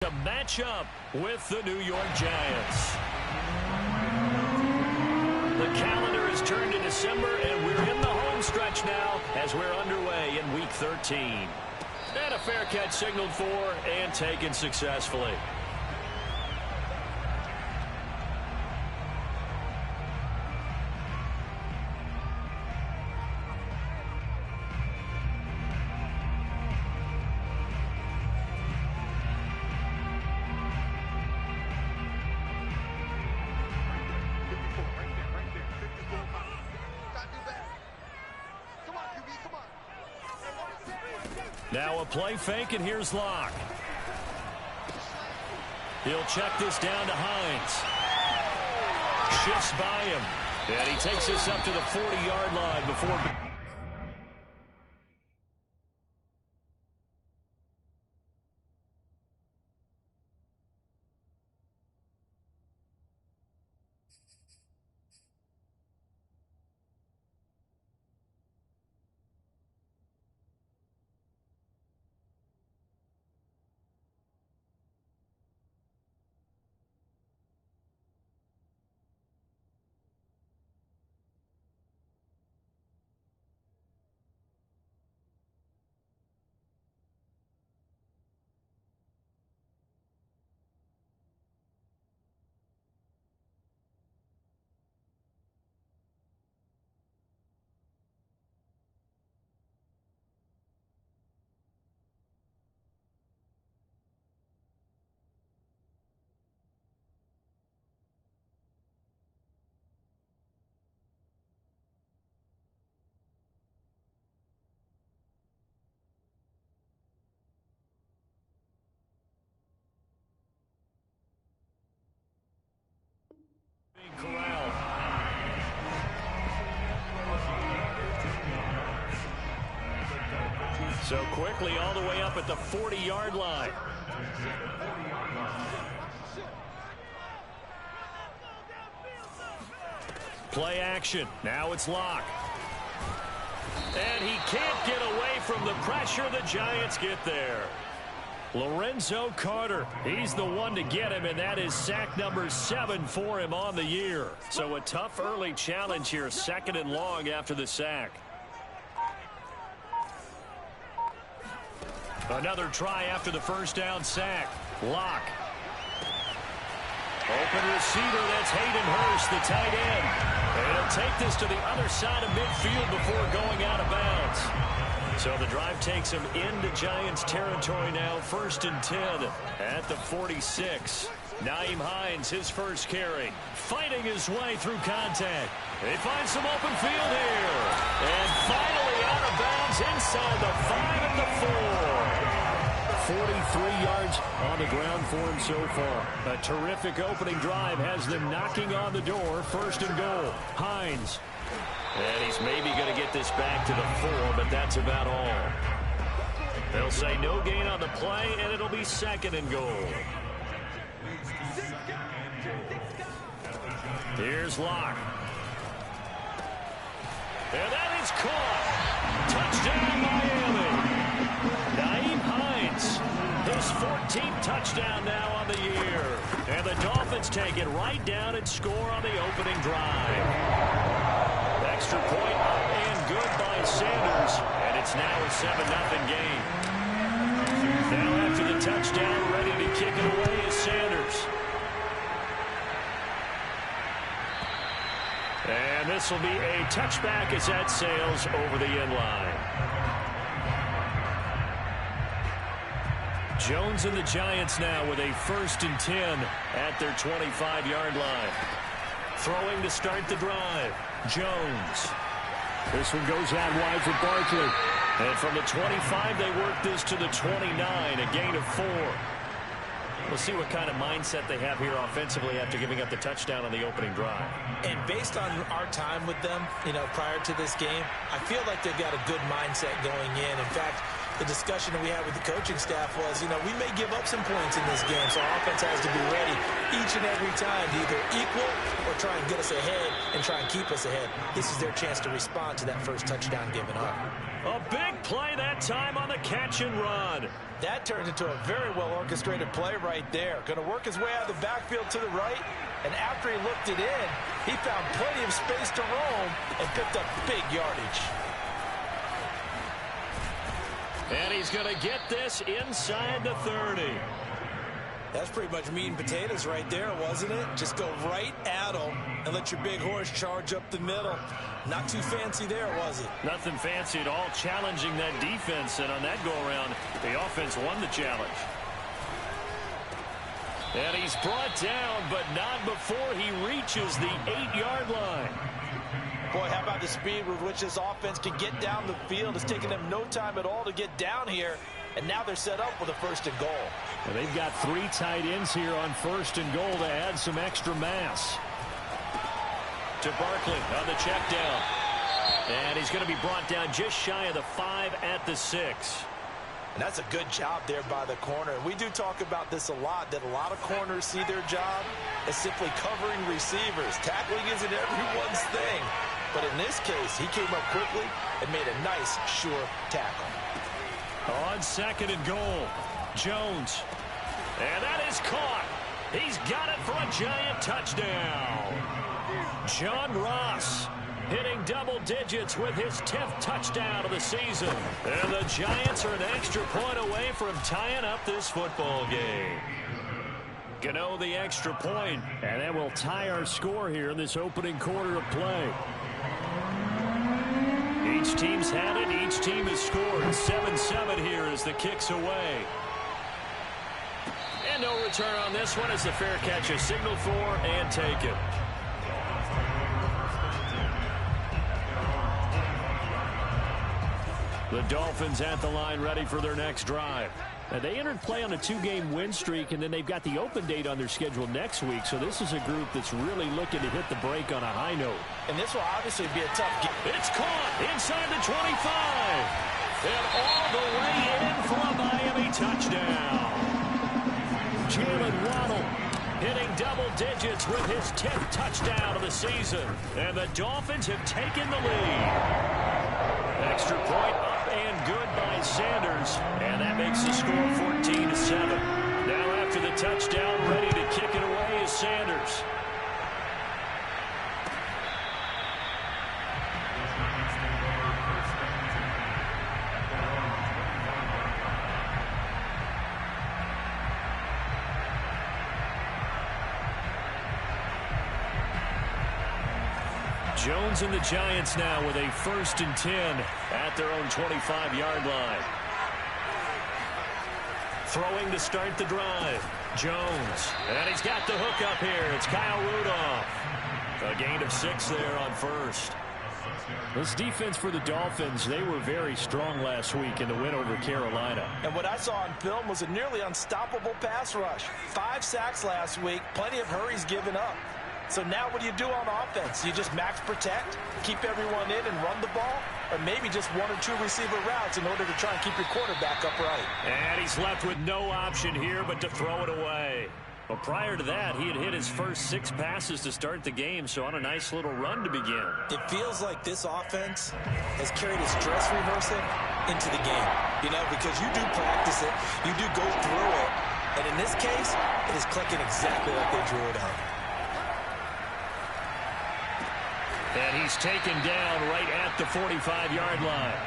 To match up with the New York Giants. The calendar has turned to December, and we're in the home stretch now as we're underway in Week 13. And a fair catch signaled for and taken successfully. Now a play fake, and here's Locke. He'll check this down to Hines. Shifts by him. And he takes this up to the 40-yard line before... corralled. So quickly all the way up at the 40-yard line. Play action. Now it's Locke. And he can't get away from the pressure. The Giants get there. Lorenzo Carter, he's the one to get him, and that is sack number 7 for him on the year. So a tough early challenge here, 2nd and long after the sack. Another try after the first down sack. Locke. Open receiver, that's Hayden Hurst, the tight end. And he'll take this to the other side of midfield before going out of bounds. So the drive takes him into Giants territory now, 1st and 10 at the 46. Nyheim Hines, his first carry, fighting his way through contact. He finds some open field here. And finally out of bounds inside the 5 at the 4. 43 yards on the ground for him so far. A terrific opening drive has them knocking on the door, 1st and goal. Hines. And he's maybe going to get this back to the 4, but that's about all. They'll say no gain on the play, and it'll be 2nd and goal. Here's Locke. And that is caught. Touchdown, Miami. Nyheim Hines, his 14th touchdown now on the year. And the Dolphins take it right down and score on the opening drive. Extra point up and good by Sanders, and it's now a 7-0 game. Now after the touchdown, ready to kick it away is Sanders. And this will be a touchback as that sails over the end line. Jones and the Giants now with a 1st and 10 at their 25-yard line. Throwing to start the drive. Jones. This one goes out wide for Barkley. And from the 25, they work this to the 29, a gain of 4. We'll see what kind of mindset they have here offensively after giving up the touchdown on the opening drive. And based on our time with them, prior to this game, I feel like they've got a good mindset going in. In fact, the discussion that we had with the coaching staff was, we may give up some points in this game, so our offense has to be ready each and every time to either equal or try and get us ahead and try and keep us ahead. This is their chance to respond to that first touchdown given up. A big play that time on the catch and run. That turned into a very well-orchestrated play right there. Going to work his way out of the backfield to the right, and after he looked it in, he found plenty of space to roam and picked up big yardage. And he's going to get this inside the 30. That's pretty much meat and potatoes right there, wasn't it? Just go right at him and let your big horse charge up the middle. Not too fancy there, was it? Nothing fancy at all, challenging that defense. And on that go-around, the offense won the challenge. And he's brought down, but not before he reaches the 8-yard line. Boy, how about the speed with which this offense can get down the field? It's taken them no time at all to get down here. And now they're set up with a 1st and goal. And they've got 3 tight ends here on 1st and goal to add some extra mass. To Barkley on the check down. And he's going to be brought down just shy of the 5 at the 6. And that's a good job there by the corner. And we do talk about this a lot, that a lot of corners see their job as simply covering receivers. Tackling isn't everyone's thing. But in this case, he came up quickly and made a nice, sure tackle. On 2nd and goal, Jones. And that is caught. He's got it for a giant touchdown. John Ross hitting double digits with his 10th touchdown of the season. And the Giants are an extra point away from tying up this football game. Gano the extra point, and that will tie our score here in this opening quarter of play. Each team's had it. Each team has scored. 7-7 here as the kick's away. And no return on this one as the fair catch is signaled for and taken. The Dolphins at the line ready for their next drive. Now, they entered play on a 2-game win streak, and then they've got the open date on their schedule next week. So this is a group that's really looking to hit the break on a high note. And this will obviously be a tough game. It's caught inside the 25. And all the way in for a Miami touchdown. Jalen Waddle hitting double digits with his 10th touchdown of the season. And the Dolphins have taken the lead. Extra point up and good by Sanders. And that makes the score 14-7. Now after the touchdown, ready to kick it away is Sanders. Jones and the Giants now with a 1st and 10 at their own 25-yard line. Throwing to start the drive. Jones. And he's got the hook up here. It's Kyle Rudolph. A gain of 6 there on 1st. This defense for the Dolphins, they were very strong last week in the win over Carolina. And what I saw on film was a nearly unstoppable pass rush. 5 sacks last week, plenty of hurries given up. So now what do you do on offense? You just max protect, keep everyone in and run the ball, or maybe just 1 or 2 receiver routes in order to try and keep your quarterback upright. And he's left with no option here but to throw it away. Well, prior to that, he had hit his first 6 passes to start the game, so on a nice little run to begin. It feels like this offense has carried its stress rehearsal into the game. You know, because you do practice it, you do go through it, and in this case, it is clicking exactly like they drew it up. And he's taken down right at the 45-yard line.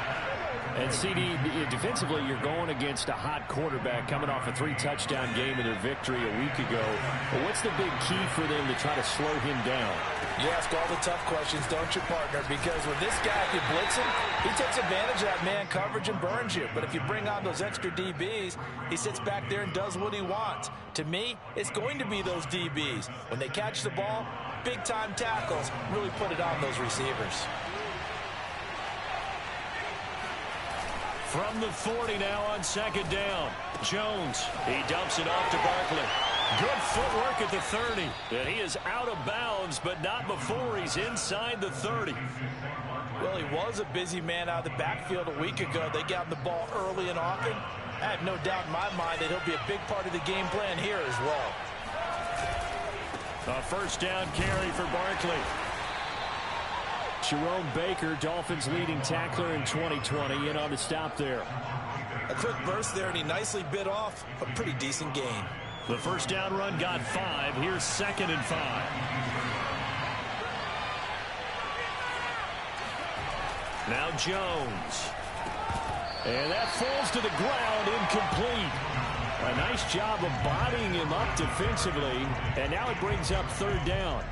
And, CD, defensively, you're going against a hot quarterback coming off a 3-touchdown game in their victory a week ago. But what's the big key for them to try to slow him down? You ask all the tough questions, don't you, partner? Because with this guy, if you blitz him, he takes advantage of that man coverage and burns you. But if you bring on those extra DBs, he sits back there and does what he wants. To me, it's going to be those DBs. When they catch the ball, big-time tackles really put it on those receivers. From the 40 now on 2nd down. Jones, he dumps it off to Barkley. Good footwork at the 30. And he is out of bounds, but not before he's inside the 30. Well, he was a busy man out of the backfield a week ago. They got him the ball early and often. I have no doubt in my mind that he'll be a big part of the game plan here as well. A 1st down carry for Barkley. Jerome Baker, Dolphins leading tackler in 2020, in on the stop there. A quick burst there, and he nicely bit off a pretty decent gain. The first down run got 5. Here's 2nd and 5. Now Jones. And that falls to the ground, incomplete. A nice job of bodying him up defensively, and now it brings up 3rd down.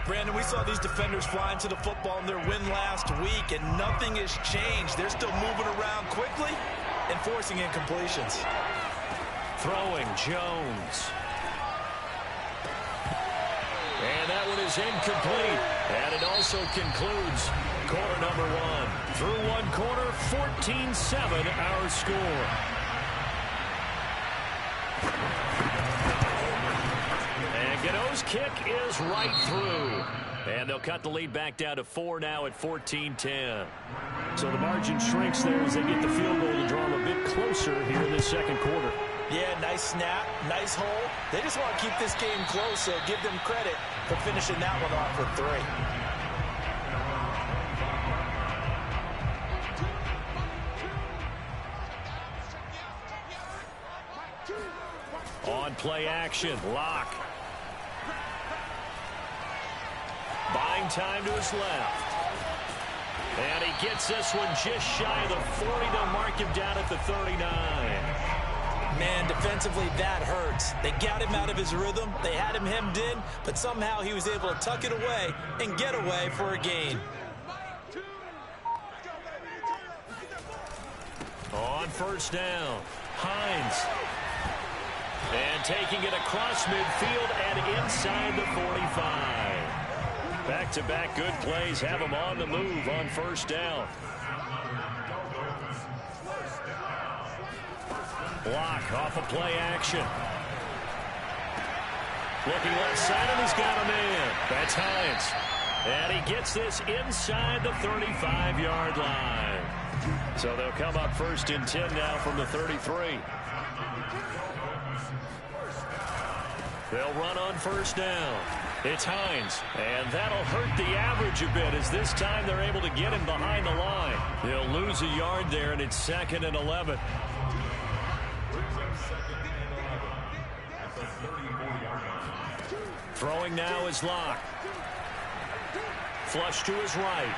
Brandon, we saw these defenders flying to the football in their win last week, and nothing has changed. They're still moving around quickly and forcing incompletions. Throwing Jones. And that one is incomplete. And it also concludes quarter number 1. Through one quarter, 14-7 our score. And Gano's kick is right through. And they'll cut the lead back down to 4 now at 14-10. So the margin shrinks there as they get the field goal to draw them a bit closer here in the second quarter. Yeah, nice snap, nice hole. They just want to keep this game close, so give them credit for finishing that one off with 3. On play action, Locke. Buying time to his left. And he gets this one just shy of the 40. They'll mark him down at the 39. Man, defensively, that hurts. They got him out of his rhythm. They had him hemmed in, but somehow he was able to tuck it away and get away for a gain. On first down, Hines. And taking it across midfield and inside the 45. Back-to-back good plays have him on the move on first down. Block off of play action. Looking left side, and he's got a man. That's Hines. And he gets this inside the 35-yard line. So they'll come up 1st and 10 now from the 33. They'll run on first down. It's Hines, and that'll hurt the average a bit as this time they're able to get him behind the line. They'll lose a yard there, and it's 2nd and 11. Throwing now is Locke. Flush to his right.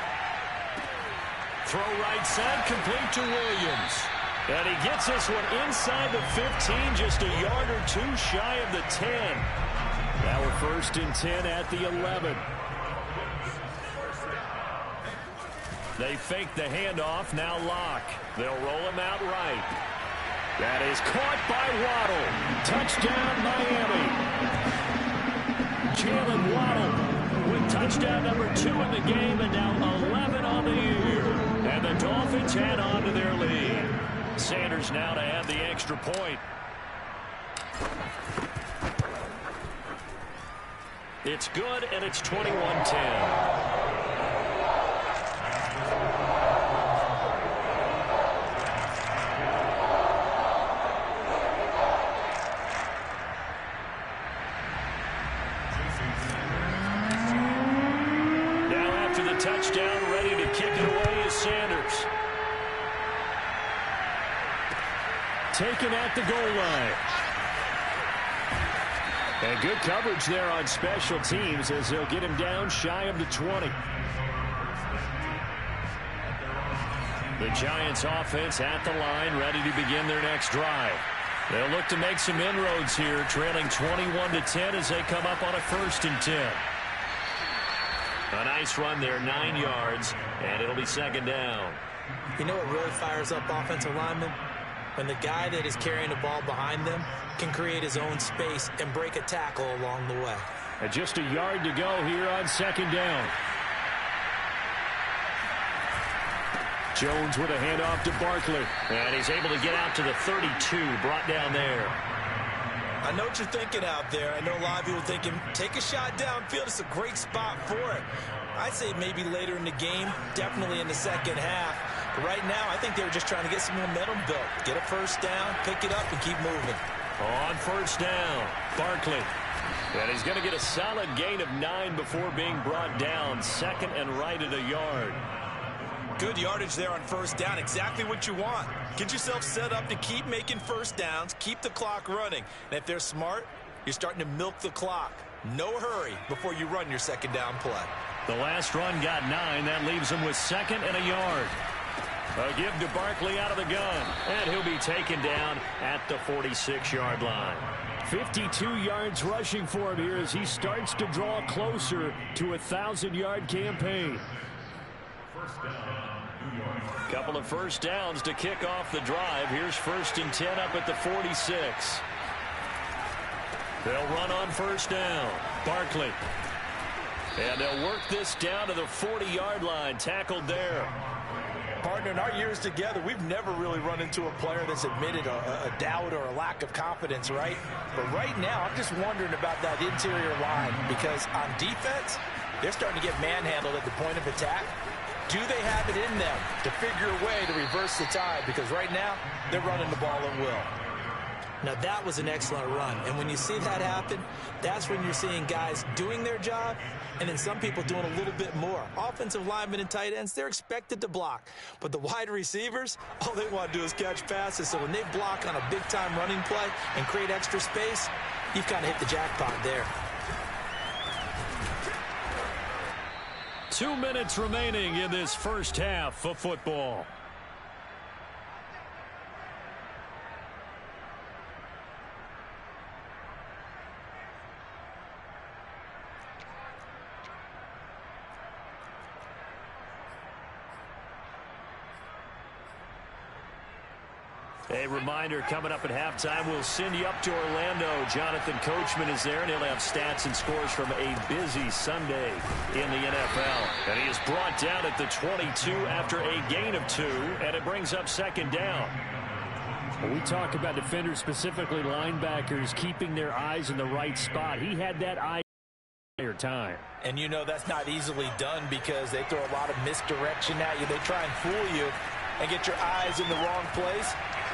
Throw right side, complete to Williams. And he gets this one inside the 15, just a yard or 2 shy of the 10. Now we're 1st and 10 at the 11. They fake the handoff, now Locke. They'll roll him out right. That is caught by Waddle. Touchdown, Miami. Jalen Waddle with touchdown number 2 in the game, and now 11 on the year. And the Dolphins head on to their lead. Sanders now to add the extra point. It's good, and it's 21-10. Touchdown, ready to kick it away is Sanders. Taken at the goal line. And good coverage there on special teams as they'll get him down shy of the 20. The Giants offense at the line, ready to begin their next drive. They'll look to make some inroads here, trailing 21-10 as they come up on a 1st and 10. A nice run there, 9 yards, and it'll be 2nd down. You know what really fires up offensive linemen? When the guy that is carrying the ball behind them can create his own space and break a tackle along the way. And just a yard to go here on 2nd down. Jones with a handoff to Barkley. And he's able to get out to the 32, brought down there. I know what you're thinking out there. I know a lot of people thinking, take a shot downfield. It's a great spot for it. I'd say maybe later in the game, definitely in the second half. But right now, I think they were just trying to get some momentum built. Get a first down, pick it up, and keep moving. On first down, Barkley And he's going to get a solid gain of 9 before being brought down. Second and right at a yard. Good yardage there on first down. Exactly what you want. Get yourself set up to keep making first downs, keep the clock running. And if they're smart, you're starting to milk the clock. No hurry before you run your second down play. The last run got 9. That leaves him with second and a yard. A give to Barkley out of the gun. And he'll be taken down at the 46-yard line. 52 yards rushing for him here as he starts to draw closer to a 1,000-yard campaign. Couple of first downs to kick off the drive. Here's 1st and 10 up at the 46. They'll run on first down. Barkley. And they'll work this down to the 40-yard line. Tackled there. Partner, in our years together, we've never really run into a player that's admitted a doubt or a lack of confidence, right? But right now, I'm just wondering about that interior line because on defense, they're starting to get manhandled at the point of attack. Do they have it in them to figure a way to reverse the tide? Because right now, they're running the ball at will. Now, that was an excellent run. And when you see that happen, that's when you're seeing guys doing their job and then some people doing a little bit more. Offensive linemen and tight ends, they're expected to block. But the wide receivers, all they want to do is catch passes. So when they block on a big-time running play and create extra space, you've kind of hit the jackpot there. 2 minutes remaining in this first half of football. A reminder, coming up at halftime, we'll send you up to Orlando. Jonathan Coachman is there, and he'll have stats and scores from a busy Sunday in the NFL. And he is brought down at the 22 after a gain of 2, and it brings up second down. When we talk about defenders, specifically linebackers, keeping their eyes in the right spot, he had that eye entire time. And you know that's not easily done because they throw a lot of misdirection at you. They try and fool you and get your eyes in the wrong place.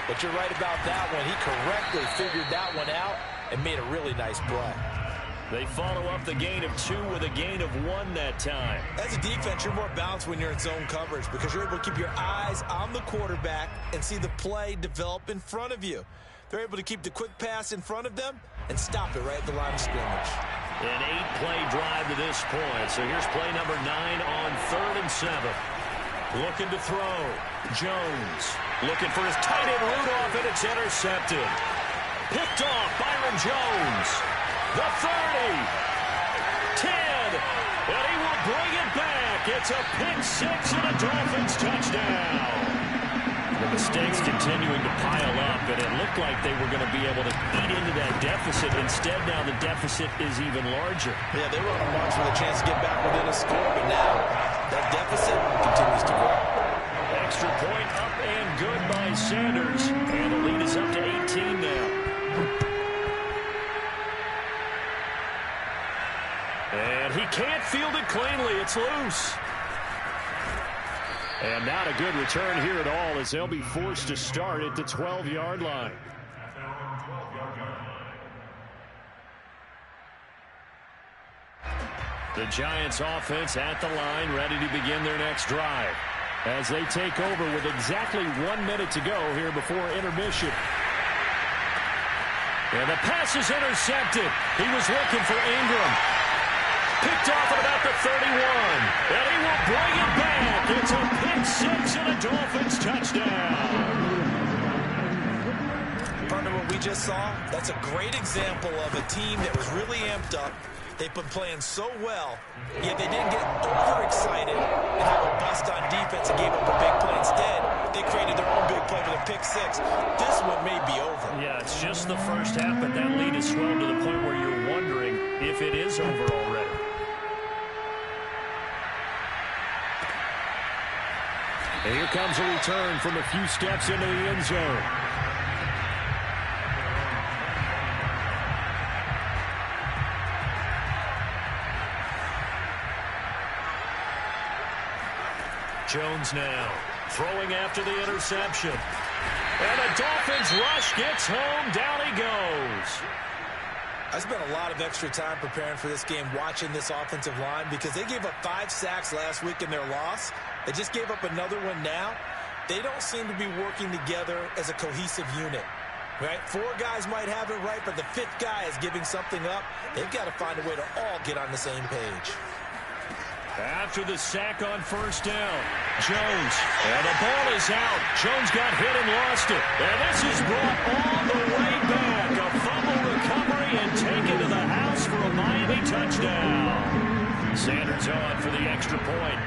But you're right about that one. He correctly figured that one out and made a really nice play. They follow up the gain of 2 with a gain of 1 that time. As a defense, you're more balanced when you're in zone coverage because you're able to keep your eyes on the quarterback and see the play develop in front of you. They're able to keep the quick pass in front of them and stop it right at the line of scrimmage. An 8-play drive to this point. So here's play number 9 on 3rd and 7. Looking to throw. Jones looking for his tight end Rudolph, and it's intercepted. Picked off Byron Jones. The 30. 10. And he will bring it back. It's a pick 6 and a Dolphins touchdown. The mistakes continuing to pile up, and it looked like they were going to be able to eat into that deficit. Instead, now the deficit is even larger. Yeah, they were on a march with a chance to get back within a score, but now that deficit continues to grow. Extra point up and good by Sanders, and the lead is up to 18 now. And he can't field it cleanly. It's loose. And not a good return here at all as they'll be forced to start at the 12-yard line. The Giants offense at the line, ready to begin their next drive as they take over with exactly 1 minute to go here before intermission. And the pass is intercepted. He was looking for Ingram. Picked off at about the 31. And he will bring it back. It's a pick 6 and a Dolphins touchdown. Partner, what we just saw, that's a great example of a team that was really amped up. They've been playing so well, yet they didn't get overexcited and have a bust on defense and gave up a big play. Instead, they created their own big play with a pick 6. This one may be over. Yeah, it's just the first half, but that lead is swelled to the point where you're wondering if it is over already. And here comes a return from a few steps into the end zone. Jones now throwing after the interception. And the Dolphins rush gets home. Down he goes. I spent a lot of extra time preparing for this game watching this offensive line because they gave up 5 sacks last week in their loss. They just gave up another one now. They don't seem to be working together as a cohesive unit. Right? 4 guys might have it right, but the 5th guy is giving something up. They've got to find a way to all get on the same page. After the sack on first down, Jones. And the ball is out. Jones got hit and lost it. And this is brought all the way back. A fumble recovery and taken to the house for a Miami touchdown. Sanders on for the extra point.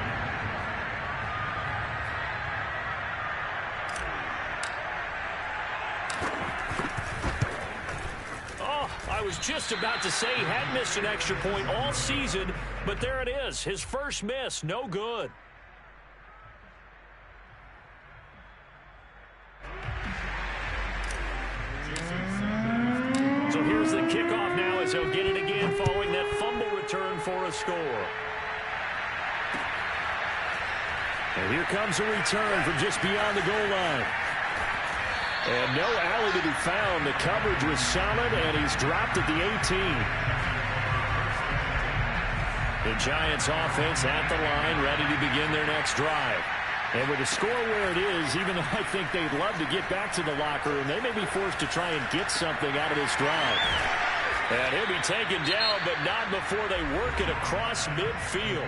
I was just about to say he had missed an extra point all season, but there it is. His first miss, no good. So here's the kickoff now as he'll get it again following that fumble return for a score. And here comes a return from just beyond the goal line. And no alley to be found. The coverage was solid, and he's dropped at the 18. The Giants offense at the line, ready to begin their next drive. And with the score where it is, even though I think they'd love to get back to the locker room, they may be forced to try and get something out of this drive. And he'll be taken down, but not before they work it across midfield.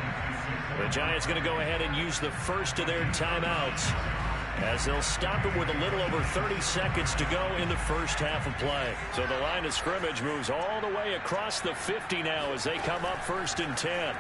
The Giants going to go ahead and use the first of their timeouts, as they'll stop it with a little over 30 seconds to go in the first half of play. So the line of scrimmage moves all the way across the 50 now as they come up 1st and 10.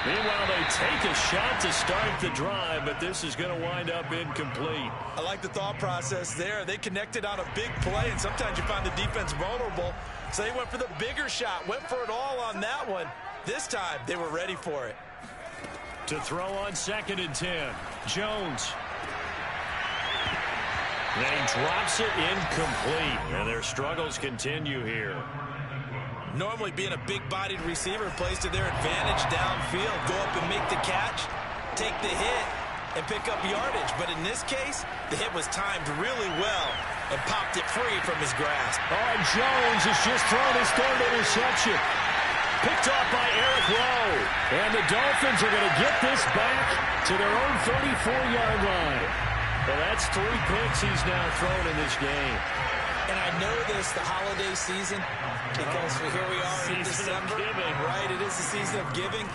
Meanwhile, they take a shot to start the drive, but this is going to wind up incomplete. I like the thought process there. They connected on a big play, and sometimes you find the defense vulnerable. So they went for the bigger shot, went for it all on that one. This time, they were ready for it. To throw on 2nd and 10. Jones. Then he drops it incomplete. And their struggles continue here. Normally being a big-bodied receiver plays to their advantage downfield. Go up and make the catch, take the hit, and pick up yardage. But in this case, the hit was timed really well and popped it free from his grasp. Oh, Jones has just thrown his 3rd interception. Picked off by Eric Rowe. And the Dolphins are going to get this back to their own 34-yard line. Well, that's 3 picks he's now thrown in this game. And I know this, the holiday season, because here we are in December. Right, it is the season of giving.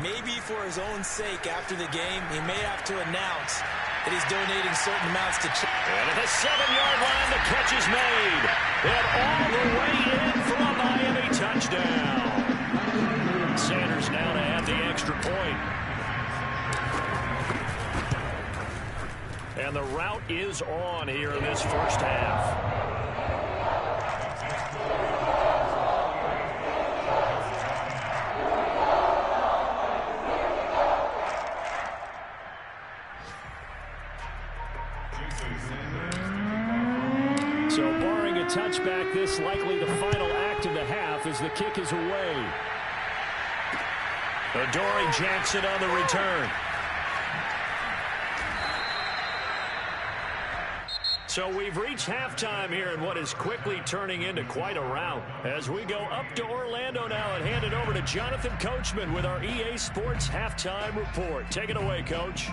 Maybe for his own sake after the game, he may have to announce that he's donating certain amounts to charity. And at the 7-yard line, the catch is made. And all the way in for a Miami touchdown. Sanders now to have the extra point. And the route is on here in this first half. So barring a touchback, this likely the final act of the half as the kick is away. Adoree Jackson on the return. So we've reached halftime here in what is quickly turning into quite a rout. As we go up to Orlando now and hand it over to Jonathan Coachman with our EA Sports Halftime Report. Take it away, Coach.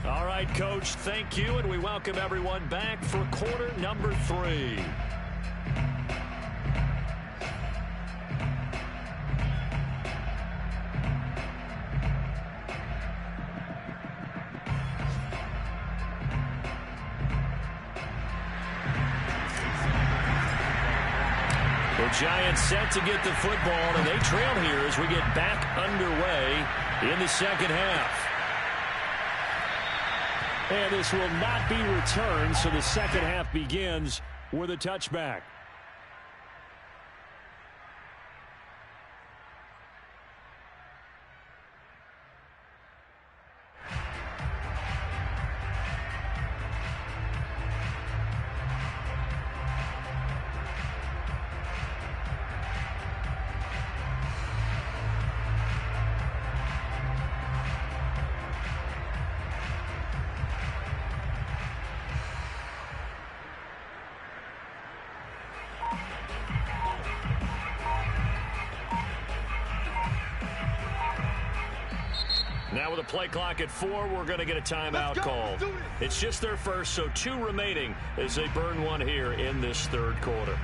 All right, Coach, thank you, and we welcome everyone back for quarter number 3. The Giants set to get the football, and they trail here as we get back underway in the second half. And this will not be returned, so the second half begins with a touchback. Now with a play clock at 4, we're going to get a timeout called. It's just their first, so 2 remaining as they burn one here in this third quarter.